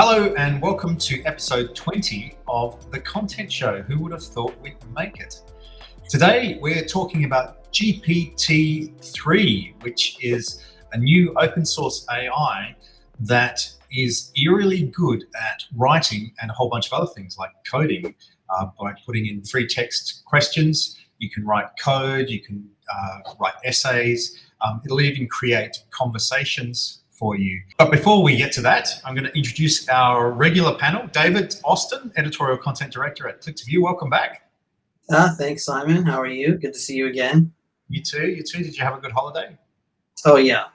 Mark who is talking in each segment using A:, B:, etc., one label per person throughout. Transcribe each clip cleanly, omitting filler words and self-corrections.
A: Hello and welcome to episode 20 of The Content Show. Who would have thought we'd make it? Today we're talking about GPT-3, which is a new open source AI that is eerily good at writing and a whole bunch of other things like coding. By putting in free text questions, you can write code, you can write essays, it'll even create conversations for you. But before we get to that, I'm going to introduce our regular panel. David Austin, Editorial Content Director at Click2View. Welcome back.
B: Thanks, Simon. How are you? Good to see you again.
A: You too. Did you have a good holiday?
B: Oh, yeah.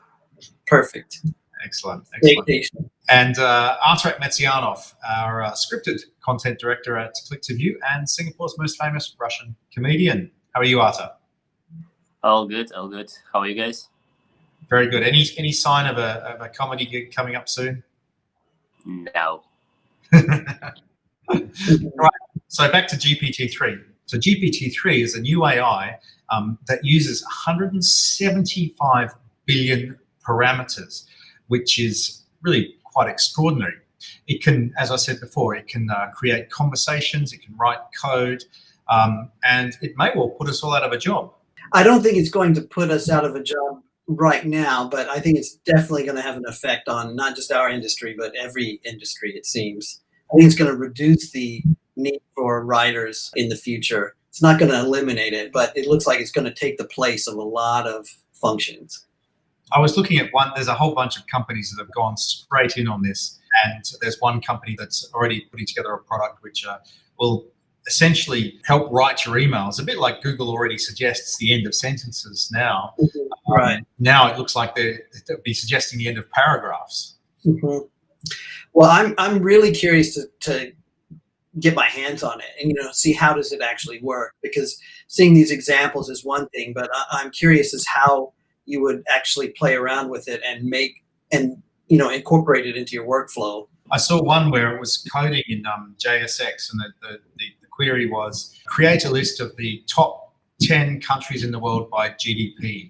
B: Perfect.
A: Excellent.
B: Vacation.
A: And Arturak Metsianov, our scripted content director at Click2View and Singapore's most famous Russian comedian. How are you, Arta?
C: All good. How are you guys?
A: Very good. Any sign of a comedy gig coming up soon?
C: No.
A: Right. So back to GPT-3. So GPT-3 is a new AI that uses 175 billion parameters, which is really quite extraordinary. It can, as I said before, it can create conversations, it can write code, and it may well put us all out of a job.
B: I don't think it's going to put us out of a job right now, but I think it's definitely going to have an effect on not just our industry, but every industry, it seems. I think it's going to reduce the need for writers in the future. It's not going to eliminate it, but it looks like it's going to take the place of a lot of functions.
A: I was looking at there's a whole bunch of companies that have gone straight in on this. And there's one company that's already putting together a product which will essentially help write your emails, a bit like Google already suggests the end of sentences now.
B: Mm-hmm. Right.
A: Now it looks like they'll be suggesting the end of paragraphs.
B: Mm-hmm. Well, I'm really curious to get my hands on it and see how does it actually work, because seeing these examples is one thing, but I'm curious as how you would actually play around with it and incorporate it into your workflow.
A: I saw one where it was coding in JSX, and the query was create a list of the top 10 countries in the world by GDP,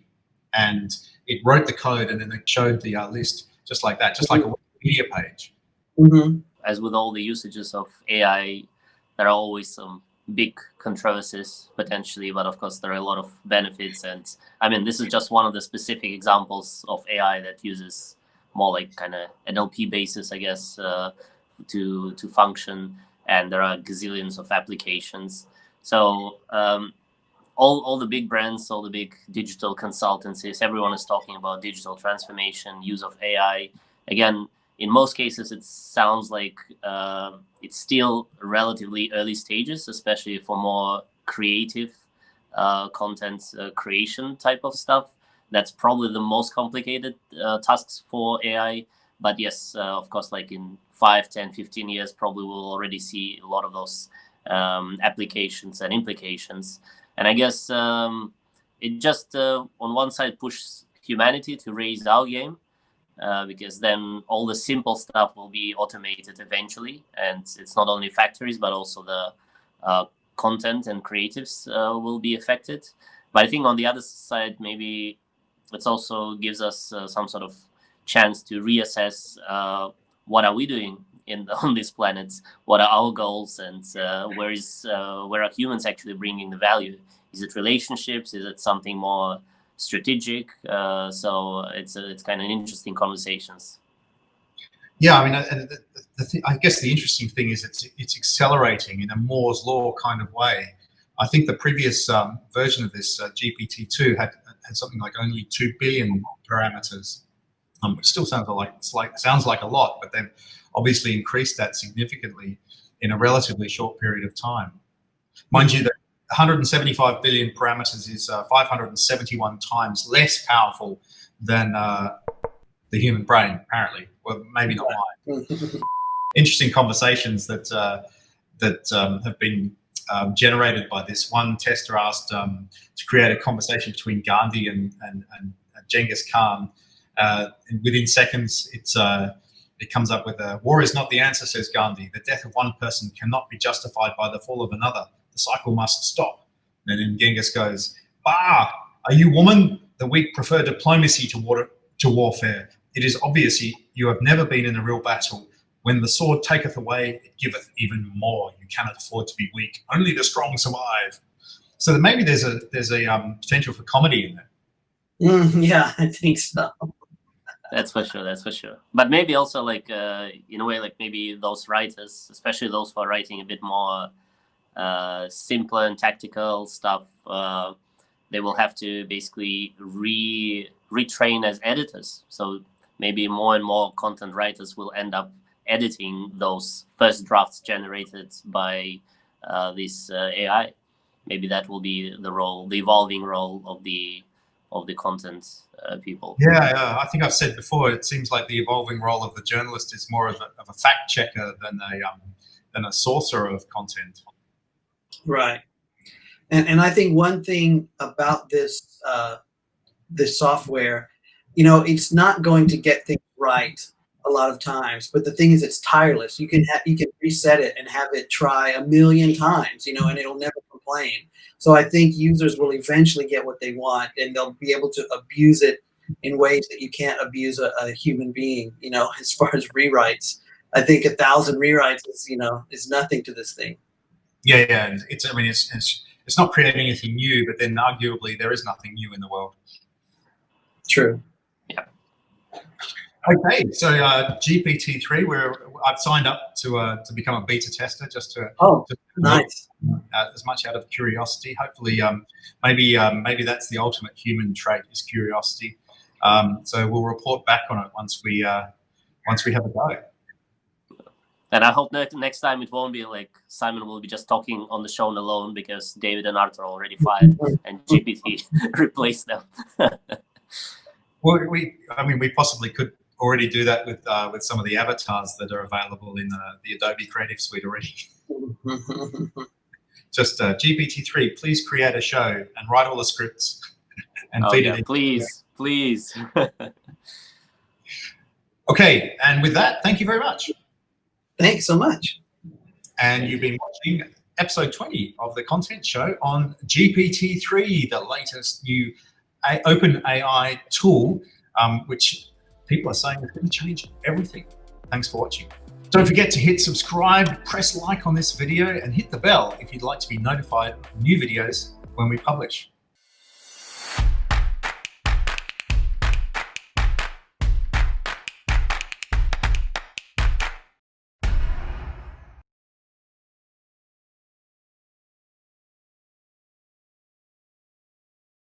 A: and it wrote the code and then it showed the list just like that, just like a Wikipedia page.
B: Mm-hmm.
C: As with all the usages of AI, there are always some big controversies potentially, but of course there are a lot of benefits. And I mean, this is just one of the specific examples of AI that uses more like kind of NLP basis, I guess, to function. And there are gazillions of applications. So all the big brands, all the big digital consultancies, everyone is talking about digital transformation, use of AI. Again, in most cases, it sounds like it's still relatively early stages, especially for more creative content creation type of stuff. That's probably the most complicated tasks for AI. But yes, of course, like in 5, 10, 15 years, probably we'll already see a lot of those applications and implications. And I guess it just, on one side, pushes humanity to raise our game, because then all the simple stuff will be automated eventually. And it's not only factories, but also the content and creatives will be affected. But I think on the other side, maybe it also gives us some sort of chance to reassess what are we doing on this planet, what are our goals, and where are humans actually bringing the value? Is it relationships? Is it something more strategic? So it's kind of interesting conversations.
A: Yeah, I mean, I guess the interesting thing is it's accelerating in a Moore's law kind of way. I think the previous version of this GPT-2 had something like only 2 billion parameters, which still sounds like a lot, but they've obviously increased that significantly in a relatively short period of time. Mind you, that 175 billion parameters is 571 times less powerful than the human brain, apparently. Well, maybe not mine. Interesting conversations that have been generated by this. One tester asked to create a conversation between Gandhi and Genghis Khan. And within seconds, it comes up with war is not the answer, says Gandhi. The death of one person cannot be justified by the fall of another. The cycle must stop. And then Genghis goes, "Bah, are you woman? The weak prefer diplomacy to warfare. It is obvious you have never been in a real battle, when the sword taketh away, it giveth even more. You cannot afford to be weak. Only the strong survive. So that maybe there's a potential for comedy in there.
B: Yeah, I think so.
C: That's for sure. That's for sure. But maybe also like in a way, like maybe those writers, especially those who are writing a bit more simpler and tactical stuff, they will have to basically retrain as editors. So maybe more and more content writers will end up editing those first drafts generated by this AI. Maybe that will be the role, the evolving role of the content people.
A: Yeah, I think I've said before, it seems like the evolving role of the journalist is more of a fact checker than a sourcer of content.
B: Right. And I think one thing about this this software, it's not going to get things right a lot of times, but the thing is, it's tireless. You can reset it and have it try 1,000,000 times, and it'll never complain. So I think users will eventually get what they want, and they'll be able to abuse it in ways that you can't abuse a human being. As far as rewrites, I think 1,000 rewrites is nothing to this thing.
A: Yeah. It's not creating anything new, but then arguably there is nothing new in the world.
B: True.
A: Yeah. Okay, so GPT-3, I've signed up to become a beta tester just to
B: nice.
A: As much out of curiosity. Hopefully, maybe that's the ultimate human trait, is curiosity. So we'll report back on it once we have a go.
C: And I hope next time it won't be like Simon will be just talking on the show alone because David and Arthur already fired and GPT replaced them.
A: Well, we possibly could already do that with some of the avatars that are available in the Adobe Creative Suite already. Just GPT-3, please create a show and write all the scripts and feed it in.
C: Please.
A: Okay, and with that, thank you very much.
B: Thanks so much.
A: And you've been watching episode 20 of the Content Show on GPT-3, the latest new OpenAI tool, which people are saying is going to change everything. Thanks for watching. Don't forget to hit subscribe, press like on this video, and hit the bell if you'd like to be notified of new videos when we publish.